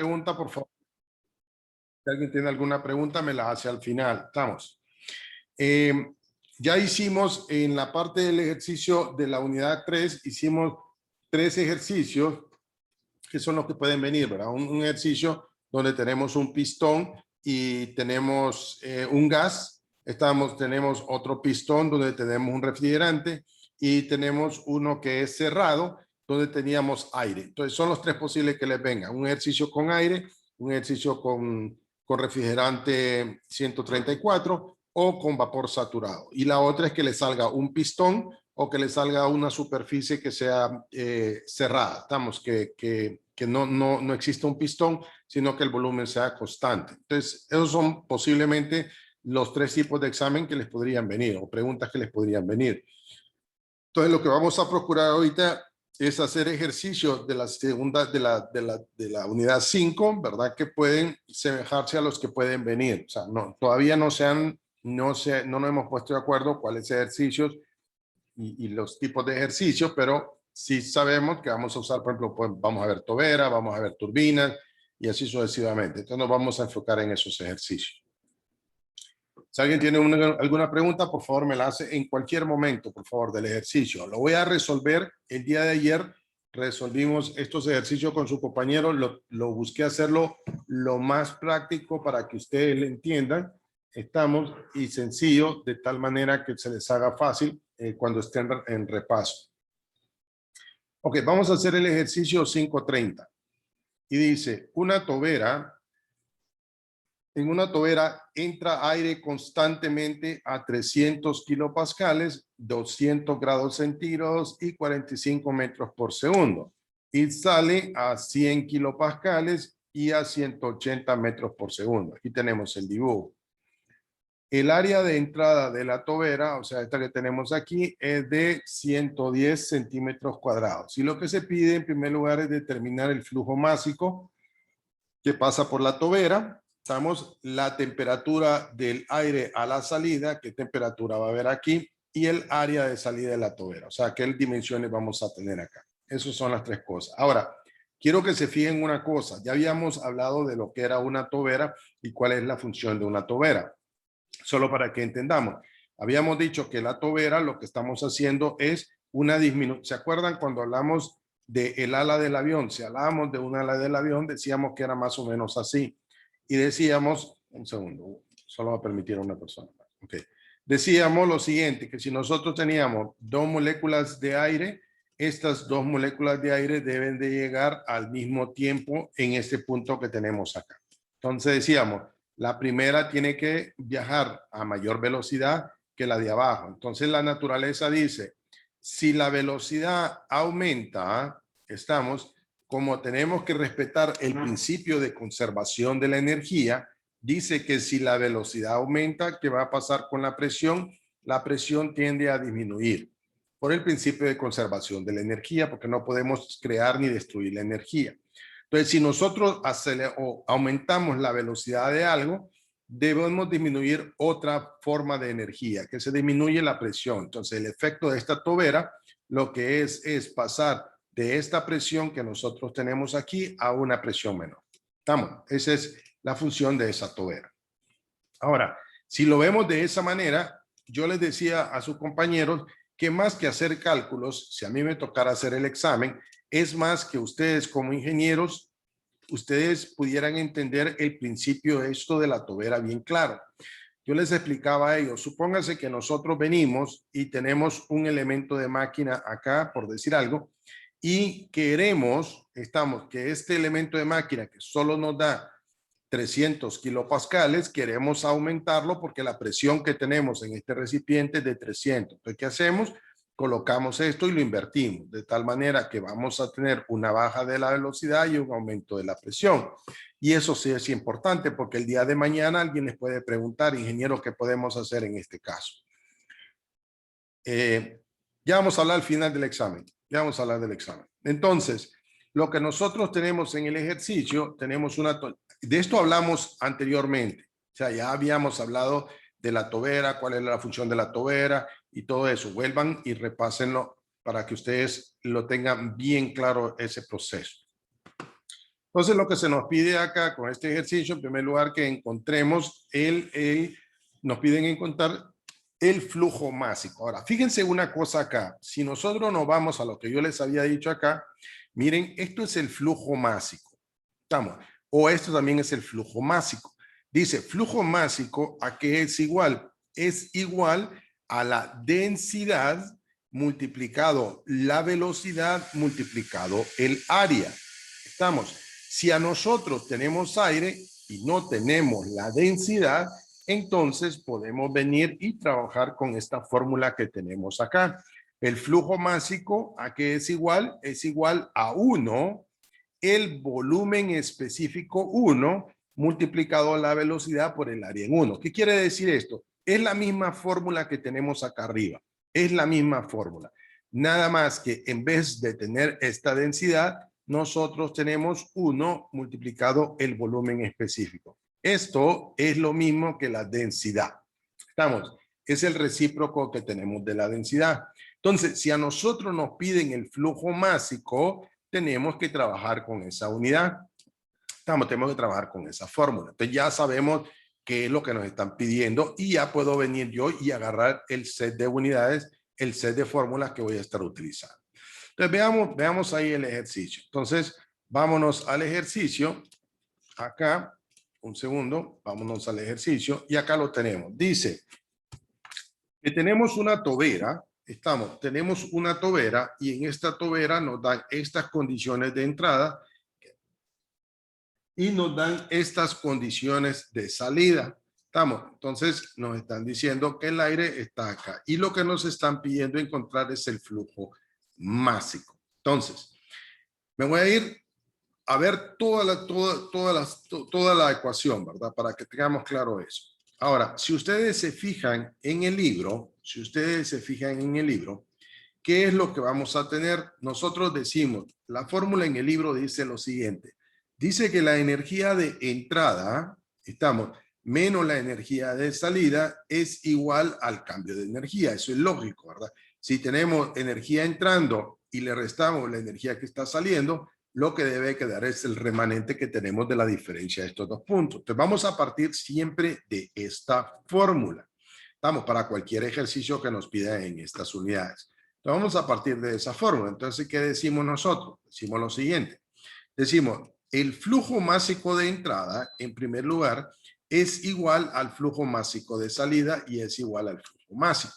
pregunta, por favor. Si alguien tiene alguna pregunta, me la hace al final. Estamos. Ya hicimos en la parte del ejercicio de la unidad 3, hicimos 3 ejercicios que son los que pueden venir, ¿verdad? Un ejercicio donde tenemos un pistón y tenemos un gas. Tenemos otro pistón donde tenemos un refrigerante y tenemos uno que es cerrado donde teníamos aire. Entonces son los 3 posibles que les vengan. Un ejercicio con aire, un ejercicio con refrigerante 134 o con vapor saturado. Y la otra es que le salga un pistón o que le salga una superficie que sea cerrada. Estamos que no exista un pistón, sino que el volumen sea constante. Entonces, esos son posiblemente los 3 tipos de examen que les podrían venir o preguntas que les podrían venir. Entonces, lo que vamos a procurar ahorita es hacer ejercicios de la segunda, de la unidad 5, ¿verdad? Que pueden semejarse a los que pueden venir. O sea, todavía no nos hemos puesto de acuerdo cuáles ejercicios y los tipos de ejercicios, pero sí sabemos que vamos a usar, por ejemplo, pues vamos a ver tobera, vamos a ver turbinas y así sucesivamente. Entonces nos vamos a enfocar en esos ejercicios. Si alguien tiene alguna pregunta, por favor me la hace en cualquier momento, por favor, del ejercicio. Lo voy a resolver. El día de ayer resolvimos estos ejercicios con su compañero. Lo busqué hacerlo lo más práctico para que ustedes le entiendan. Estamos y sencillo, de tal manera que se les haga fácil cuando estén en repaso. Ok, vamos a hacer el ejercicio 530. Y dice, en una tobera entra aire constantemente a 300 kilopascales, 200 grados centígrados y 45 metros por segundo. Y sale a 100 kilopascales y a 180 metros por segundo. Aquí tenemos el dibujo. El área de entrada de la tobera, o sea, esta que tenemos aquí, es de 110 centímetros cuadrados. Y lo que se pide en primer lugar es determinar el flujo másico que pasa por la tobera. Estamos la temperatura del aire a la salida, qué temperatura va a haber aquí, y el área de salida de la tobera. O sea, qué dimensiones vamos a tener acá. Esas son las 3 cosas. Ahora, quiero que se fijen una cosa. Ya habíamos hablado de lo que era una tobera y cuál es la función de una tobera. Solo para que entendamos. Habíamos dicho que la tobera lo que estamos haciendo es una disminución. ¿Se acuerdan cuando hablamos del ala del avión? Si hablábamos de un ala del avión, decíamos que era más o menos así. Y decíamos, un segundo, solo va a permitir a una persona. Okay. Decíamos lo siguiente, que si nosotros teníamos 2 moléculas de aire, estas 2 moléculas de aire deben de llegar al mismo tiempo en este punto que tenemos acá. Entonces decíamos, la primera tiene que viajar a mayor velocidad que la de abajo. Entonces la naturaleza dice, si la velocidad aumenta, como tenemos que respetar el principio de conservación de la energía, dice que si la velocidad aumenta, ¿qué va a pasar con la presión? La presión tiende a disminuir por el principio de conservación de la energía, porque no podemos crear ni destruir la energía. Entonces, si nosotros aumentamos la velocidad de algo, debemos disminuir otra forma de energía, que se disminuye la presión. Entonces, el efecto de esta tobera, lo que es pasar de esta presión que nosotros tenemos aquí a una presión menor. ¿Estamos? Esa es la función de esa tobera. Ahora, si lo vemos de esa manera, yo les decía a sus compañeros que más que hacer cálculos, si a mí me tocara hacer el examen, es más que ustedes como ingenieros, ustedes pudieran entender el principio de esto de la tobera bien claro. Yo les explicaba a ellos, supóngase que nosotros venimos y tenemos un elemento de máquina acá, por decir algo, y queremos, que este elemento de máquina que solo nos da 300 kilopascales, queremos aumentarlo porque la presión que tenemos en este recipiente es de 300. Entonces, ¿qué hacemos? Colocamos esto y lo invertimos, de tal manera que vamos a tener una baja de la velocidad y un aumento de la presión. Y eso sí es importante porque el día de mañana alguien les puede preguntar, ingeniero, ¿qué podemos hacer en este caso? Ya vamos a hablar al final del examen. Ya vamos a hablar del examen. Entonces, lo que nosotros tenemos en el ejercicio, tenemos de esto hablamos anteriormente. O sea, ya habíamos hablado de la tobera, cuál es la función de la tobera y todo eso. Vuelvan y repásenlo para que ustedes lo tengan bien claro ese proceso. Entonces, lo que se nos pide acá con este ejercicio, en primer lugar, que encontremos nos piden encontrar el flujo másico. Ahora, fíjense una cosa acá. Si nosotros nos vamos a lo que yo les había dicho acá, miren, esto es el flujo másico. ¿Estamos? O esto también es el flujo másico. Dice, flujo másico, ¿a qué es igual? Es igual a la densidad multiplicado la velocidad multiplicado el área. ¿Estamos? Si a nosotros tenemos aire y no tenemos la densidad, entonces podemos venir y trabajar con esta fórmula que tenemos acá. El flujo másico, ¿a qué es igual? Es igual a 1, el volumen específico 1, multiplicado la velocidad por el área en 1. ¿Qué quiere decir esto? Es la misma fórmula que tenemos acá arriba. Es la misma fórmula. Nada más que en vez de tener esta densidad, nosotros tenemos 1 multiplicado el volumen específico. Esto es lo mismo que la densidad. ¿Estamos? Es el recíproco que tenemos de la densidad. Entonces, si a nosotros nos piden el flujo másico, tenemos que trabajar con esa unidad. Tenemos que trabajar con esa fórmula. Entonces ya sabemos qué es lo que nos están pidiendo y ya puedo venir yo y agarrar el set de unidades, el set de fórmulas que voy a estar utilizando. Entonces veamos ahí el ejercicio. Entonces vámonos al ejercicio. Acá, un segundo, vámonos al ejercicio y acá lo tenemos. Dice que tenemos una tobera. Tenemos una tobera y en esta tobera nos dan estas condiciones de entrada y nos dan estas condiciones de salida. Entonces nos están diciendo que el aire está acá y lo que nos están pidiendo encontrar es el flujo másico. Entonces, me voy a ir a ver toda la ecuación, ¿verdad? Para que tengamos claro eso. Ahora, si ustedes se fijan en el libro, ¿qué es lo que vamos a tener? Nosotros decimos, la fórmula en el libro dice lo siguiente. Dice que la energía de entrada, menos la energía de salida, es igual al cambio de energía. Eso es lógico, ¿verdad? Si tenemos energía entrando y le restamos la energía que está saliendo, lo que debe quedar es el remanente que tenemos de la diferencia de estos dos puntos. Entonces vamos a partir siempre de esta fórmula. Para cualquier ejercicio que nos pida en estas unidades. Entonces vamos a partir de esa fórmula. Entonces, ¿qué decimos nosotros? Decimos lo siguiente. Decimos, el flujo másico de entrada, en primer lugar, es igual al flujo másico de salida y es igual al flujo másico.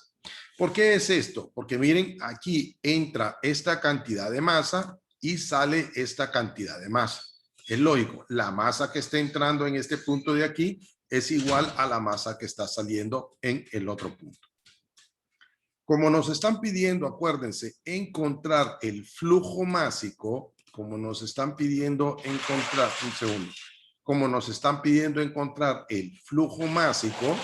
¿Por qué es esto? Porque miren, aquí entra esta cantidad de masa y sale esta cantidad de masa. Es lógico, la masa que está entrando en este punto de aquí es igual a la masa que está saliendo en el otro punto. Como nos están pidiendo, acuérdense, encontrar el flujo másico, como nos están pidiendo encontrar, un segundo, como nos están pidiendo encontrar el flujo másico,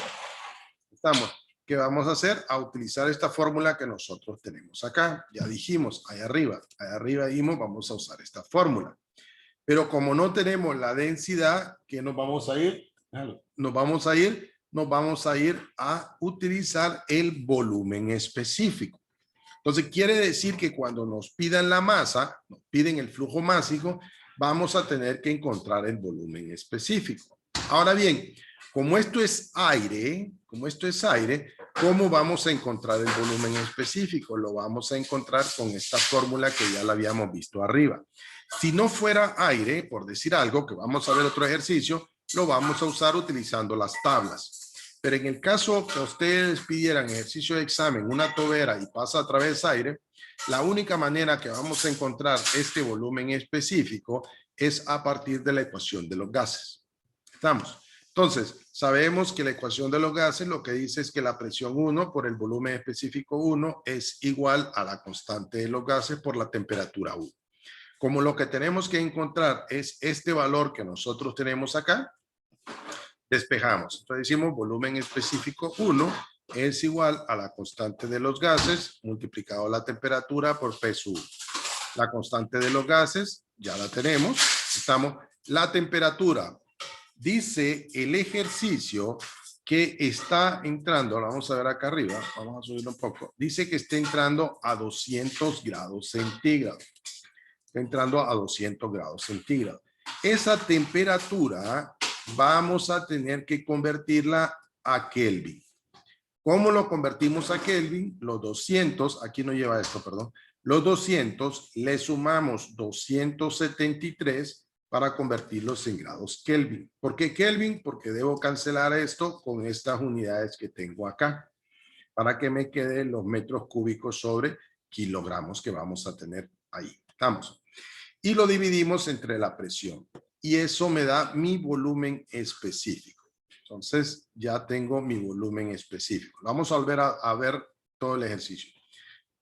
¿qué vamos a hacer? A utilizar esta fórmula que nosotros tenemos acá. Ya dijimos, ahí arriba dijimos, vamos a usar esta fórmula. Pero como no tenemos la densidad, ¿qué nos vamos a ir? Nos vamos a ir a utilizar el volumen específico. Entonces quiere decir que cuando nos pidan la masa, nos piden el flujo másico, vamos a tener que encontrar el volumen específico. Ahora bien, como esto es aire, ¿cómo vamos a encontrar el volumen específico? Lo vamos a encontrar con esta fórmula que ya la habíamos visto arriba. Si no fuera aire, por decir algo, que vamos a ver otro ejercicio, lo vamos a usar utilizando las tablas. Pero en el caso que ustedes pidieran ejercicio de examen, una tobera y pasa a través aire, la única manera que vamos a encontrar este volumen específico es a partir de la ecuación de los gases. Entonces, sabemos que la ecuación de los gases lo que dice es que la presión 1 por el volumen específico 1 es igual a la constante de los gases por la temperatura 1. Como lo que tenemos que encontrar es este valor que nosotros tenemos acá, despejamos. Entonces decimos volumen específico 1 es igual a la constante de los gases multiplicado la temperatura por P1. La constante de los gases ya la tenemos. La temperatura. Dice el ejercicio que está entrando, lo vamos a ver acá arriba, vamos a subirlo un poco. Dice que está entrando a 200 grados centígrados. Está entrando a 200 grados centígrados. esa temperatura vamos a tener que convertirla a Kelvin. ¿Cómo lo convertimos a Kelvin? Los 200, aquí no lleva esto, perdón. Los 200 le sumamos 273 para convertirlos en grados Kelvin. ¿Por qué Kelvin? Porque debo cancelar esto con estas unidades que tengo acá para que me queden los metros cúbicos sobre kilogramos que vamos a tener ahí. Estamos. Y lo dividimos entre la presión. Y eso me da mi volumen específico. Entonces ya tengo mi volumen específico. Vamos a volver a ver todo el ejercicio.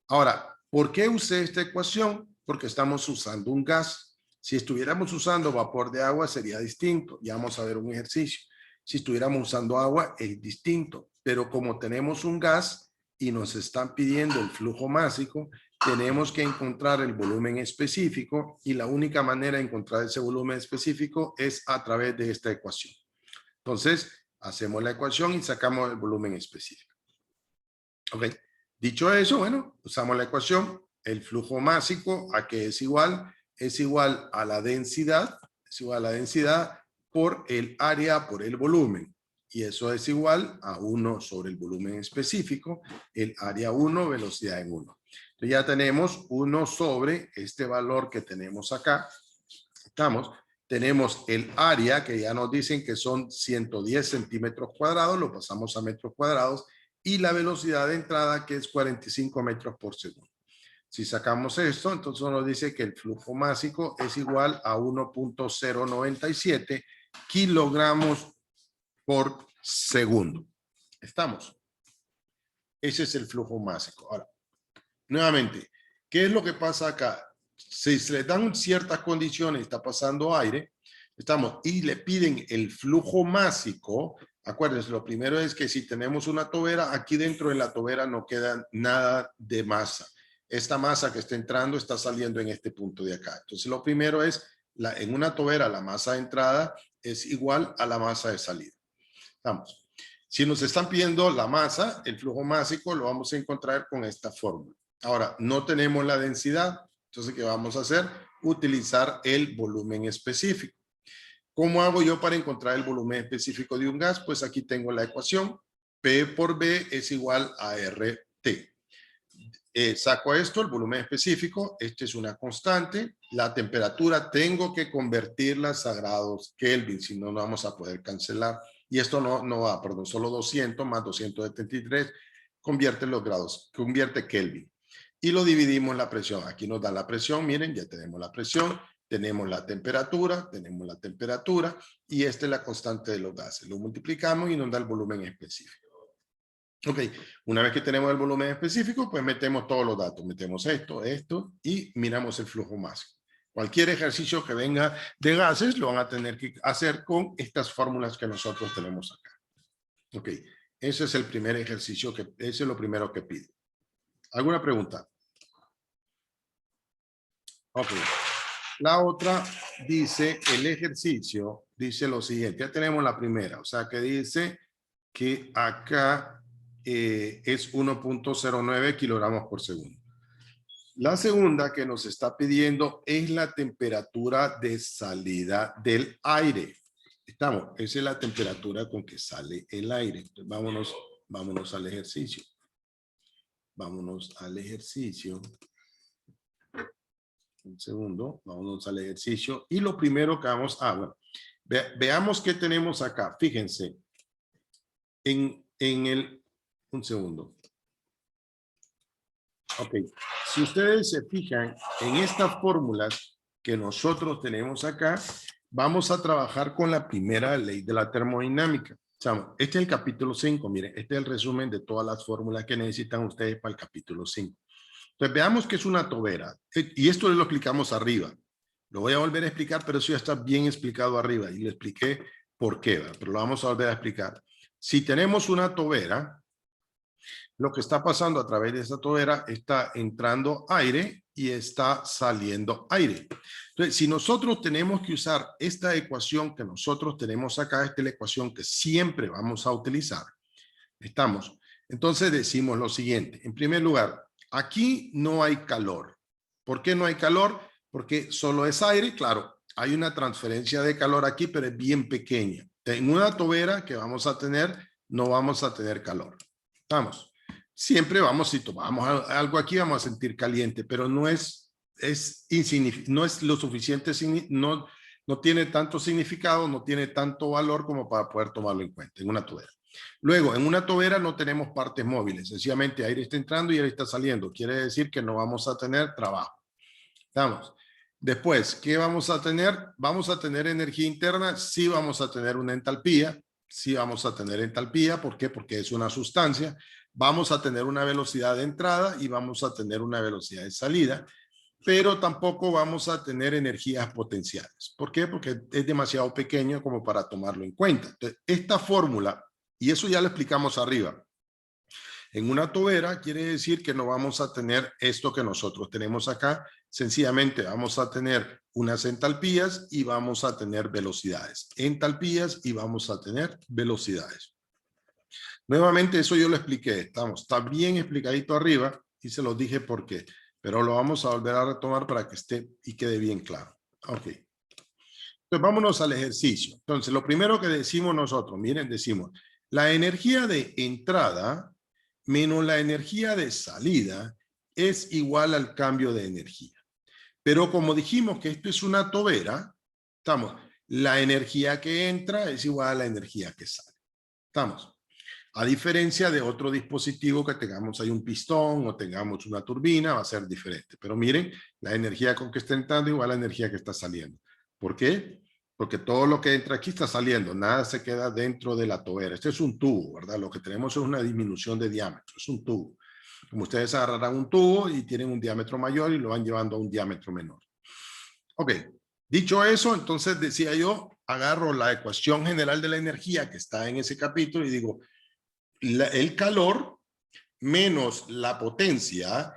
Ahora, ¿por qué usé esta ecuación? Porque estamos usando un gas. Si estuviéramos usando vapor de agua sería distinto. Ya vamos a ver un ejercicio. Si estuviéramos usando agua es distinto. Pero como tenemos un gas y nos están pidiendo el flujo másico, tenemos que encontrar el volumen específico y la única manera de encontrar ese volumen específico es a través de esta ecuación. Entonces, hacemos la ecuación y sacamos el volumen específico. Ok. Dicho eso, bueno, usamos la ecuación. El flujo másico, ¿a qué es igual? Es igual a la densidad, por el área por el volumen. Y eso es igual a 1 sobre el volumen específico, el área 1, velocidad en 1. Entonces ya tenemos 1 sobre este valor que tenemos acá. Tenemos el área que ya nos dicen que son 110 centímetros cuadrados, lo pasamos a metros cuadrados, y la velocidad de entrada que es 45 metros por segundo. Si sacamos esto, entonces nos dice que el flujo másico es igual a 1.097 kilogramos por segundo. ¿Estamos? Ese es el flujo másico. Ahora, nuevamente, ¿qué es lo que pasa acá? Si se le dan ciertas condiciones, está pasando aire, y le piden el flujo másico. Acuérdense, lo primero es que si tenemos una tobera, aquí dentro de la tobera no queda nada de masa. Esta masa que está entrando está saliendo en este punto de acá. Entonces, lo primero es, en una tobera, la masa de entrada es igual a la masa de salida. Estamos. Si nos están pidiendo la masa, el flujo másico lo vamos a encontrar con esta fórmula. Ahora, no tenemos la densidad, entonces, ¿qué vamos a hacer? Utilizar el volumen específico. ¿Cómo hago yo para encontrar el volumen específico de un gas? Pues aquí tengo la ecuación. P por B es igual a RT. Saco esto, el volumen específico. Este es una constante. La temperatura tengo que convertirla a grados Kelvin, si no, no vamos a poder cancelar. Y esto no va, perdón, solo 200 más 273 convierte los grados, convierte Kelvin. Y lo dividimos en la presión. Aquí nos da la presión, miren, ya tenemos la presión. Tenemos la temperatura, y esta es la constante de los gases. Lo multiplicamos y nos da el volumen específico. Ok, una vez que tenemos el volumen específico, pues metemos todos los datos. Metemos esto, y miramos el flujo másico. Cualquier ejercicio que venga de gases lo van a tener que hacer con estas fórmulas que nosotros tenemos acá. Ok, ese es el primer ejercicio, ese es lo primero que pide. ¿Alguna pregunta? Ok. La otra dice, el ejercicio dice lo siguiente. Ya tenemos la primera, o sea que dice que acá es 1.09 kilogramos por segundo. La segunda que nos está pidiendo es la temperatura de salida del aire. Esa es la temperatura con que sale el aire. Entonces, vámonos al ejercicio. Vámonos al ejercicio. Un segundo, vámonos al ejercicio. Y lo primero que vamos a ver, veamos qué tenemos acá. Fíjense, un segundo. Ok, si ustedes se fijan en estas fórmulas que nosotros tenemos acá, vamos a trabajar con la primera ley de la termodinámica. Este es el capítulo 5, miren, este es el resumen de todas las fórmulas que necesitan ustedes para el capítulo 5. Entonces veamos que es una tobera, y esto lo explicamos arriba. Lo voy a volver a explicar, pero eso ya está bien explicado arriba, y le expliqué por qué, ¿verdad? Pero lo vamos a volver a explicar. Si tenemos una tobera, lo que está pasando a través de esa tobera está entrando aire y está saliendo aire. Entonces, si nosotros tenemos que usar esta ecuación que nosotros tenemos acá, esta es la ecuación que siempre vamos a utilizar. Entonces decimos lo siguiente. En primer lugar, aquí no hay calor. ¿Por qué no hay calor? Porque solo es aire. Claro, hay una transferencia de calor aquí, pero es bien pequeña. En una tobera que vamos a tener, no vamos a tener calor. Vamos. Siempre vamos, si tomamos algo aquí, vamos a sentir caliente, pero no es no es lo suficiente, no tiene tanto significado, no tiene tanto valor como para poder tomarlo en cuenta en una tobera. Luego, en una tobera no tenemos partes móviles, sencillamente aire está entrando y aire está saliendo. Quiere decir que no vamos a tener trabajo. Vamos. Después, ¿qué vamos a tener? Vamos a tener energía interna, sí vamos a tener una entalpía, sí vamos a tener entalpía. ¿Por qué? Porque es una sustancia. Vamos a tener una velocidad de entrada y vamos a tener una velocidad de salida, pero tampoco vamos a tener energías potenciales. ¿Por qué? Porque es demasiado pequeño como para tomarlo en cuenta. Entonces, esta fórmula, y eso ya lo explicamos arriba, en una tobera quiere decir que no vamos a tener esto que nosotros tenemos acá. Sencillamente vamos a tener unas entalpías y vamos a tener velocidades. Entalpías y vamos a tener velocidades. Nuevamente eso yo lo expliqué. Está bien explicadito arriba y se los dije por qué. Pero lo vamos a volver a retomar para que esté y quede bien claro. Ok. Entonces vámonos al ejercicio. Entonces lo primero que decimos nosotros, miren, decimos la energía de entrada menos la energía de salida es igual al cambio de energía. Pero como dijimos que esto es una tobera, estamos, la energía que entra es igual a la energía que sale. Estamos. A diferencia de otro dispositivo que tengamos ahí un pistón o tengamos una turbina, va a ser diferente. Pero miren, la energía con que está entrando es igual a la energía que está saliendo. ¿Por qué? Porque todo lo que entra aquí está saliendo, nada se queda dentro de la tobera. Este es un tubo, ¿verdad? Lo que tenemos es una disminución de diámetro, es un tubo. Como ustedes agarrarán un tubo y tienen un diámetro mayor y lo van llevando a un diámetro menor. Ok, dicho eso, entonces decía yo, agarro la ecuación general de la energía que está en ese capítulo y digo, el calor menos la potencia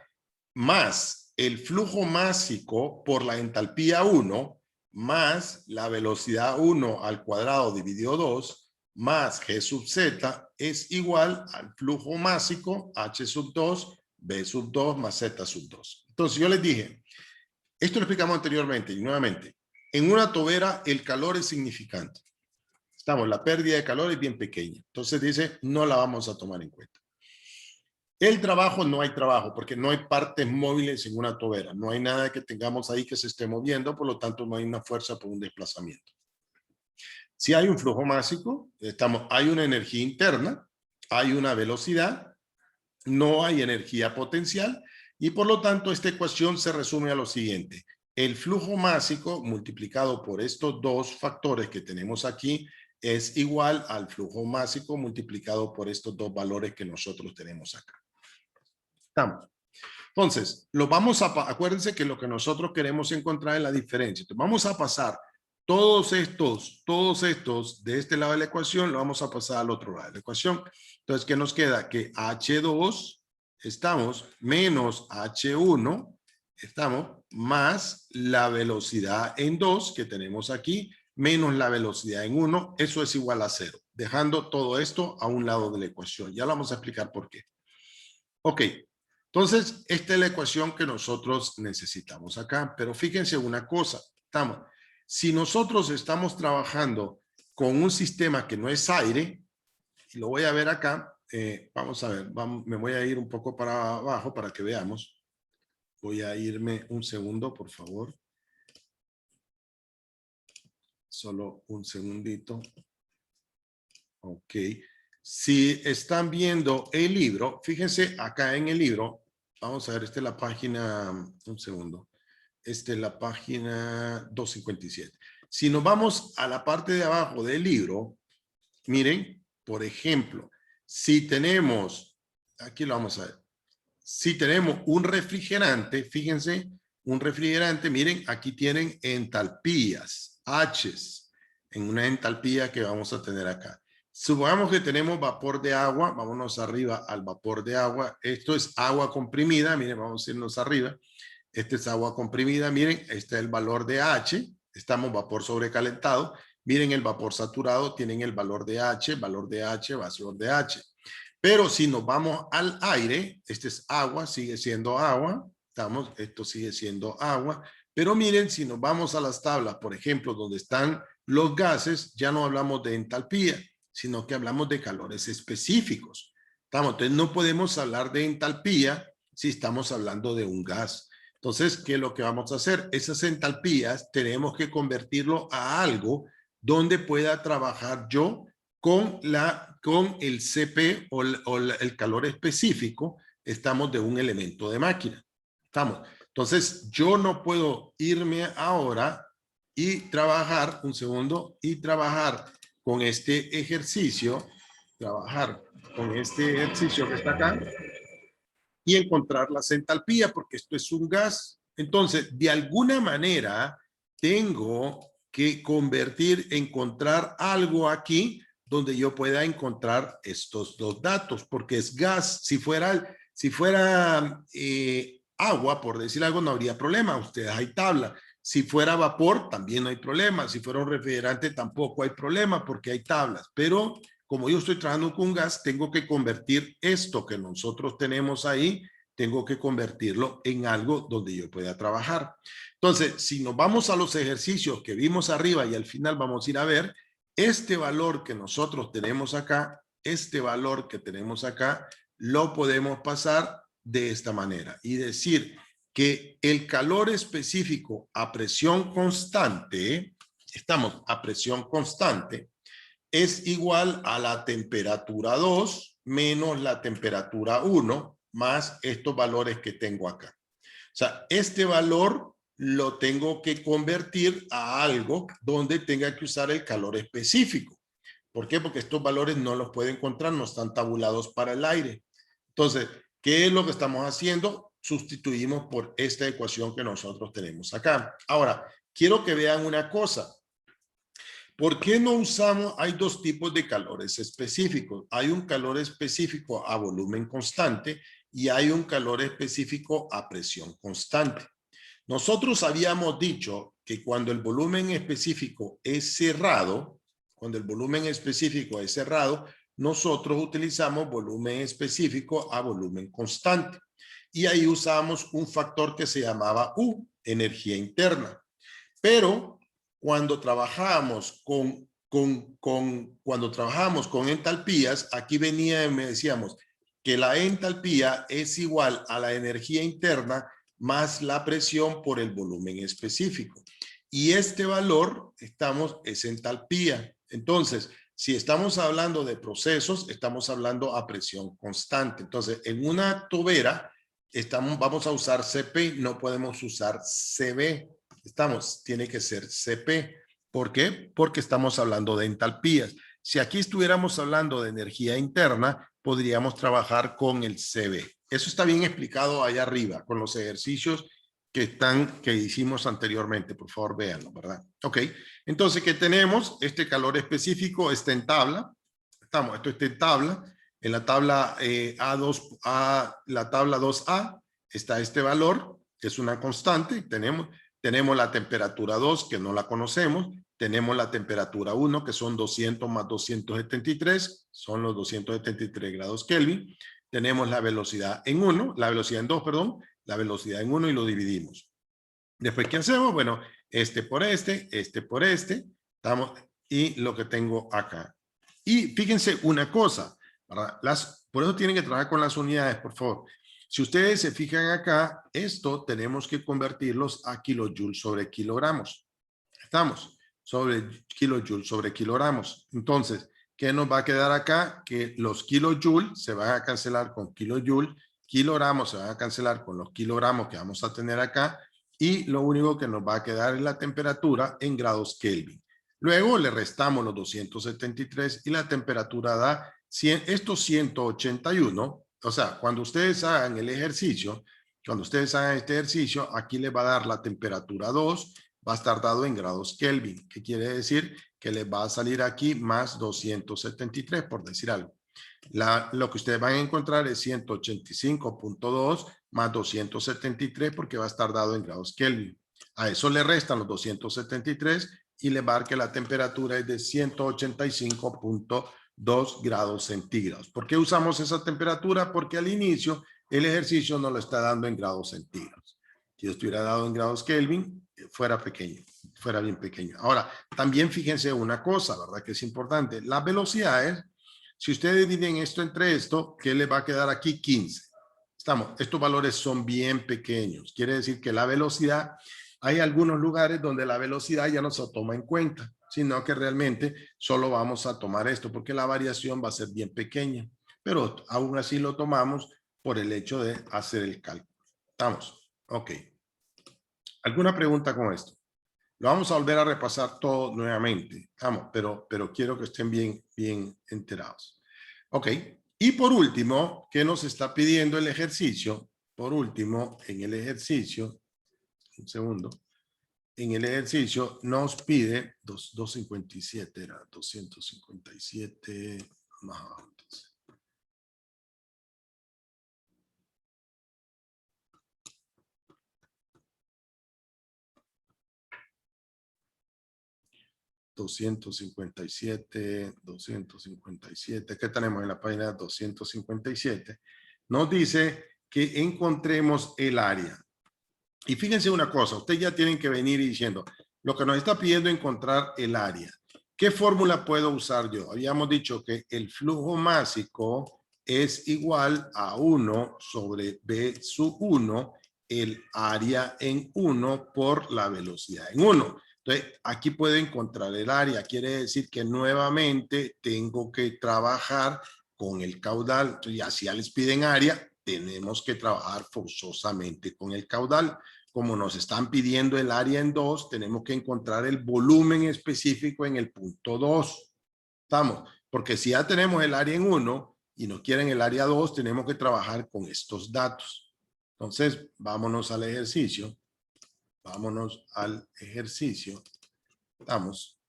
más el flujo másico por la entalpía 1 más la velocidad 1 al cuadrado dividido 2 más G sub Z es igual al flujo másico H sub 2, B sub 2 más Z sub 2. Entonces yo les dije, esto lo explicamos anteriormente y nuevamente, en una tobera el calor es significante. La pérdida de calor es bien pequeña. Entonces dice, no la vamos a tomar en cuenta. El trabajo, no hay trabajo, porque no hay partes móviles en una tobera. No hay nada que tengamos ahí que se esté moviendo, por lo tanto no hay una fuerza por un desplazamiento. Si hay un flujo másico, hay una energía interna, hay una velocidad, no hay energía potencial, y por lo tanto esta ecuación se resume a lo siguiente. El flujo másico multiplicado por estos dos factores que tenemos aquí es igual al flujo másico multiplicado por estos dos valores que nosotros tenemos acá. Estamos. Entonces, acuérdense que lo que nosotros queremos encontrar es la diferencia. Entonces, vamos a pasar todos estos de este lado de la ecuación, lo vamos a pasar al otro lado de la ecuación. Entonces, ¿qué nos queda? Que H2 estamos menos H1 estamos más la velocidad en 2 que tenemos aquí menos la velocidad en 1, eso es igual a 0, dejando todo esto a un lado de la ecuación. Ya lo vamos a explicar por qué. Ok, entonces esta es la ecuación que nosotros necesitamos acá, pero fíjense una cosa, si nosotros estamos trabajando con un sistema que no es aire, y lo voy a ver acá, vamos a ver, me voy a ir un poco para abajo para que veamos. Voy a irme un segundo, por favor. Solo un segundito. Ok. Si están viendo el libro, fíjense acá en el libro, vamos a ver, esta es la página, un segundo. Esta es la página 257. Si nos vamos a la parte de abajo del libro, miren, por ejemplo, si tenemos, aquí lo vamos a ver, si tenemos un refrigerante, fíjense, un refrigerante, miren, aquí tienen entalpías, H's, en una entalpía que vamos a tener acá. Supongamos que tenemos vapor de agua, vámonos arriba al vapor de agua, esto es agua comprimida, miren, vamos a irnos arriba, este es agua comprimida, miren, este es el valor de H, estamos vapor sobrecalentado, miren el vapor saturado, tienen el valor de H, valor de H, valor de H. Pero si nos vamos al aire, este es agua, sigue siendo agua, esto sigue siendo agua, Pero miren, si nos vamos a las tablas, por ejemplo, donde están los gases, ya no hablamos de entalpía, sino que hablamos de calores específicos. Entonces, no podemos hablar de entalpía si estamos hablando de un gas. Entonces, ¿qué es lo que vamos a hacer? Esas entalpías tenemos que convertirlo a algo donde pueda trabajar yo con el CP o el calor específico. Estamos de un elemento de máquina. Estamos. Entonces, yo no puedo irme ahora y trabajar, un segundo, y trabajar con este ejercicio, que está acá, y encontrar la entalpía, porque esto es un gas. Entonces, de alguna manera, tengo que encontrar algo aquí donde yo pueda encontrar estos dos datos, porque es gas. Si fuera agua, por decir algo, no habría problema. Ustedes hay tabla. Si fuera vapor, también no hay problema. Si fuera un refrigerante, tampoco hay problema porque hay tablas. Pero como yo estoy trabajando con gas, tengo que convertir esto que nosotros tenemos ahí, tengo que convertirlo en algo donde yo pueda trabajar. Entonces, si nos vamos a los ejercicios que vimos arriba y al final vamos a ir a ver, este valor que nosotros tenemos acá, lo podemos pasar de esta manera y decir que el calor específico a presión constante, estamos a presión constante, es igual a la temperatura 2 menos la temperatura 1 más estos valores que tengo acá. O sea, este valor lo tengo que convertir a algo donde tenga que usar el calor específico. ¿Por qué? Porque estos valores no los puedo encontrar, no están tabulados para el aire. Entonces, ¿qué es lo que estamos haciendo? Sustituimos por esta ecuación que nosotros tenemos acá. Ahora, quiero que vean una cosa. ¿Por qué no usamos? Hay dos tipos de calores específicos. Hay un calor específico a volumen constante y hay un calor específico a presión constante. Nosotros habíamos dicho que cuando el volumen específico es cerrado, nosotros utilizamos volumen específico a volumen constante. Y ahí usamos un factor que se llamaba U, energía interna. Pero cuando trabajamos con entalpías, aquí venía y me decíamos que la entalpía es igual a la energía interna más la presión por el volumen específico. Y este valor es entalpía. Entonces, si estamos hablando de procesos, estamos hablando a presión constante. Entonces, en una tobera, vamos a usar CP, no podemos usar CB. Tiene que ser CP. ¿Por qué? Porque estamos hablando de entalpías. Si aquí estuviéramos hablando de energía interna, podríamos trabajar con el CB. Eso está bien explicado allá arriba, con los ejercicios que hicimos anteriormente. Por favor, véanlo, ¿verdad? Ok. Entonces, ¿qué tenemos? Este calor específico está en tabla. Esto está en tabla. En la tabla la tabla 2A, está este valor, que es una constante. Tenemos la temperatura 2, que no la conocemos. Tenemos la temperatura 1, que son 200 más 273, son los 273 grados Kelvin. Tenemos la velocidad en 1, la velocidad en 2, perdón, la velocidad en 1 y lo dividimos. Después, ¿qué hacemos? Bueno, este por este, y lo que tengo acá. Y fíjense una cosa, ¿verdad? Por eso tienen que trabajar con las unidades, por favor. Si ustedes se fijan acá, esto tenemos que convertirlos a kilojoules sobre kilogramos. Sobre kilojoules sobre kilogramos. Entonces, ¿qué nos va a quedar acá? Que los kilojoules se van a cancelar con kilojoules, kilogramos se van a cancelar con los kilogramos que vamos a tener acá, y lo único que nos va a quedar es la temperatura en grados Kelvin. Luego le restamos los 273 y la temperatura da estos 181. O sea, cuando ustedes hagan el ejercicio, aquí les va a dar la temperatura 2, va a estar dado en grados Kelvin, que quiere decir que les va a salir aquí más 273, por decir algo. Lo que ustedes van a encontrar es 185.2 más 273 porque va a estar dado en grados Kelvin. A eso le restan los 273 y le va a dar que la temperatura es de 185.2 grados centígrados. ¿Por qué usamos esa temperatura? Porque al inicio el ejercicio nos lo está dando en grados centígrados. Si estuviera dado en grados Kelvin, fuera pequeño, fuera bien pequeño. Ahora, también fíjense una cosa, ¿verdad? Que es importante. Las velocidades, si ustedes dividen esto entre esto, ¿qué le va a quedar aquí? 15. Estos valores son bien pequeños. Quiere decir que la velocidad, hay algunos lugares donde la velocidad ya no se toma en cuenta, sino que realmente solo vamos a tomar esto porque la variación va a ser bien pequeña. Pero aún así lo tomamos por el hecho de hacer el cálculo. ¿Estamos? Ok. ¿Alguna pregunta con esto? Lo vamos a volver a repasar todo nuevamente, vamos, pero quiero que estén bien enterados. Ok, y por último, ¿qué nos está pidiendo el ejercicio? Por último, en el ejercicio, un segundo, en el ejercicio nos pide 257, era 257, más abajo, entonces. 257, ¿qué tenemos en la página 257? Nos dice que encontremos el área. Y fíjense una cosa, ustedes ya tienen que venir diciendo, lo que nos está pidiendo es encontrar el área. ¿Qué fórmula puedo usar yo? Habíamos dicho que el flujo másico es igual a 1 sobre B sub 1, el área en 1 por la velocidad en 1. Entonces, aquí puedo encontrar el área. Quiere decir que nuevamente tengo que trabajar con el caudal. Entonces, ya si ya les piden área, tenemos que trabajar forzosamente con el caudal. Como nos están pidiendo el área en 2, tenemos que encontrar el volumen específico en el punto 2. ¿Estamos? Porque si ya tenemos el área en 1 y nos quieren el área 2, tenemos que trabajar con estos datos. Entonces, vámonos al ejercicio. Vámonos al ejercicio. Vamos.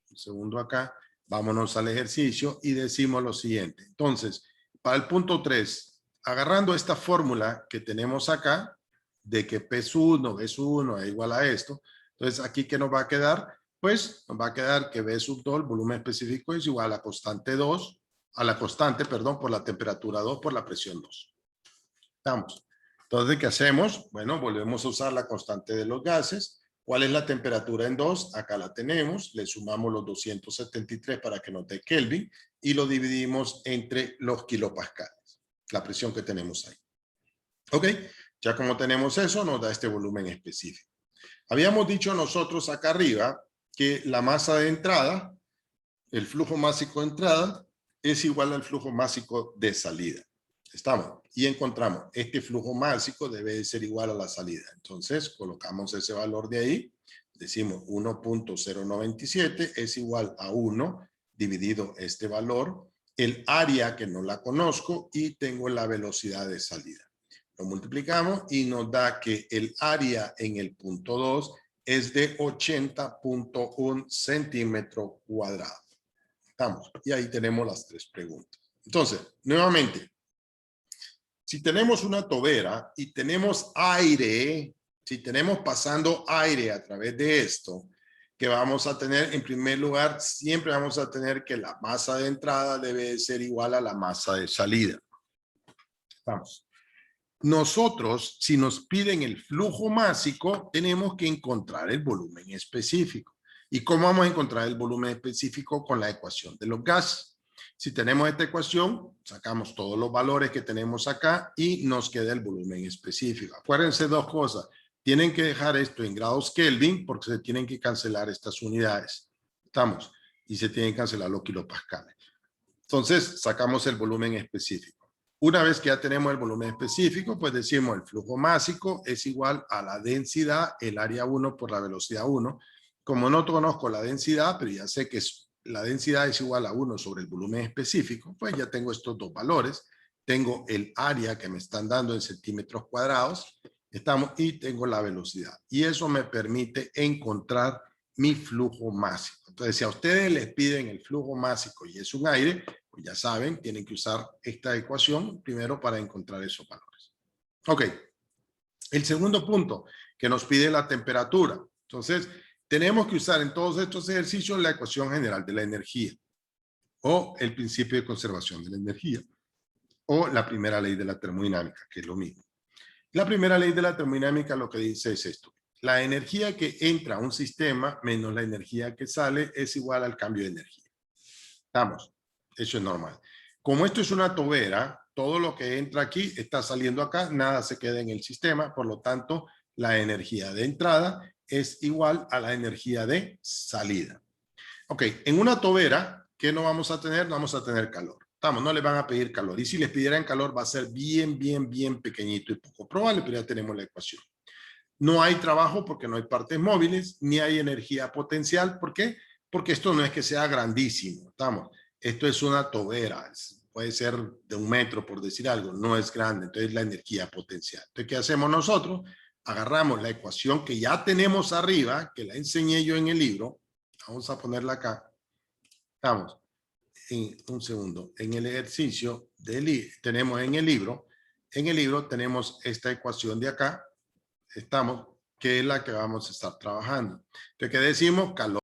Un segundo acá. Vámonos al ejercicio y decimos lo siguiente. Entonces, para el punto 3, agarrando esta fórmula que tenemos acá, de que P1 es 1 es igual a esto, entonces aquí ¿qué nos va a quedar? Pues nos va a quedar que B sub 2, el volumen específico, es igual a la constante 2, a la constante, perdón, por la temperatura 2 por la presión 2. Estamos. Entonces, ¿qué hacemos? Bueno, volvemos a usar la constante de los gases. ¿Cuál es la temperatura en 2? Acá la tenemos. Le sumamos los 273 para que nos dé Kelvin y lo dividimos entre los kilopascales, la presión que tenemos ahí. Ok, ya como tenemos eso, nos da este volumen específico. Habíamos dicho nosotros acá arriba que la masa de entrada, el flujo másico de entrada, es igual al flujo másico de salida. Estamos. Y encontramos, este flujo másico debe de ser igual a la salida. Entonces, colocamos ese valor de ahí. Decimos 1.097 es igual a 1 dividido este valor. El área que no la conozco y tengo la velocidad de salida. Lo multiplicamos y nos da que el área en el punto 2 es de 80.1 centímetros cuadrados. Estamos. Y ahí tenemos las 3 preguntas. Entonces, nuevamente, si tenemos una tobera y tenemos aire, si tenemos pasando aire a través de esto, que vamos a tener, en primer lugar, siempre vamos a tener que la masa de entrada debe ser igual a la masa de salida. Vamos. Nosotros, si nos piden el flujo másico, tenemos que encontrar el volumen específico. ¿Y cómo vamos a encontrar el volumen específico? Con la ecuación de los gases. Si tenemos esta ecuación, sacamos todos los valores que tenemos acá y nos queda el volumen específico. Acuérdense dos cosas. Tienen que dejar esto en grados Kelvin porque se tienen que cancelar estas unidades. ¿Estamos? Y se tienen que cancelar los kilopascales. Entonces, sacamos el volumen específico. Una vez que ya tenemos el volumen específico, pues decimos el flujo másico es igual a la densidad, el área 1 por la velocidad 1. Como no conozco la densidad, pero ya sé que la densidad es igual a 1 sobre el volumen específico, pues ya tengo estos dos valores. Tengo el área que me están dando en centímetros cuadrados, y tengo la velocidad. Y eso me permite encontrar mi flujo másico. Entonces, si a ustedes les piden el flujo másico y es un aire, pues ya saben, tienen que usar esta ecuación primero para encontrar esos valores. Ok. El segundo punto, que nos pide la temperatura. Entonces, tenemos que usar en todos estos ejercicios la ecuación general de la energía o el principio de conservación de la energía o la primera ley de la termodinámica, que es lo mismo. La primera ley de la termodinámica lo que dice es esto. La energía que entra a un sistema menos la energía que sale es igual al cambio de energía. ¿Estamos? Eso es normal. Como esto es una tobera, todo lo que entra aquí está saliendo acá, nada se queda en el sistema, por lo tanto, la energía de entrada es igual a la energía de salida. Ok, en una tobera, ¿qué no vamos a tener? No vamos a tener calor. Estamos, no le van a pedir calor. Y si les pidieran calor, va a ser bien, bien, bien pequeñito y poco probable, pero ya tenemos la ecuación. No hay trabajo porque no hay partes móviles, ni hay energía potencial. ¿Por qué? Porque esto no es que sea grandísimo. Estamos, esto es una tobera. Puede ser de 1 metro, por decir algo. No es grande. Entonces, la energía potencial. Entonces, ¿qué hacemos nosotros? Agarramos la ecuación que ya tenemos arriba, que la enseñé yo en el libro. Vamos a ponerla acá. Estamos en un segundo. En el ejercicio tenemos en el libro tenemos esta ecuación de acá. Estamos, que es la que vamos a estar trabajando. Entonces, ¿qué decimos? Calor